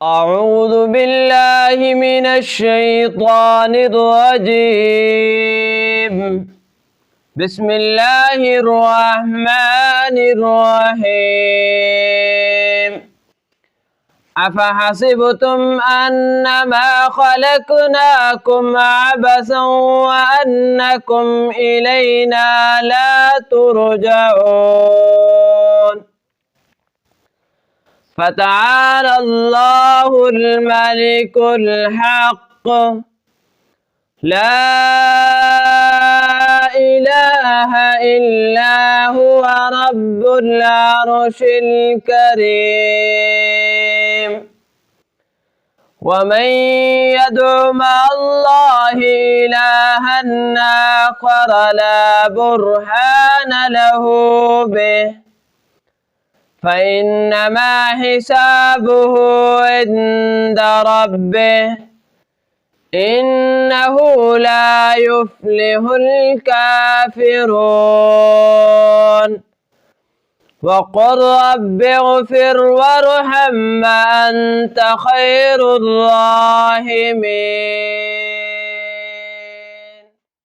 أعوذ بالله من الشيطان الرجيم. بسم الله الرحمن الرحيم. أفحسبتم أنما خلقناكم عبثا وأنكم إلينا لا ترجعون. فتعالى الله الملك الحق لا إله إلا هو رب العرش الكريم. ومن يدع مع الله إلها آخر لا برهان له به فإنما حسابه عند ربه إنه لا يفلح الكافرون. وقل رب اغفر وارحم وأنت خير الراحمين.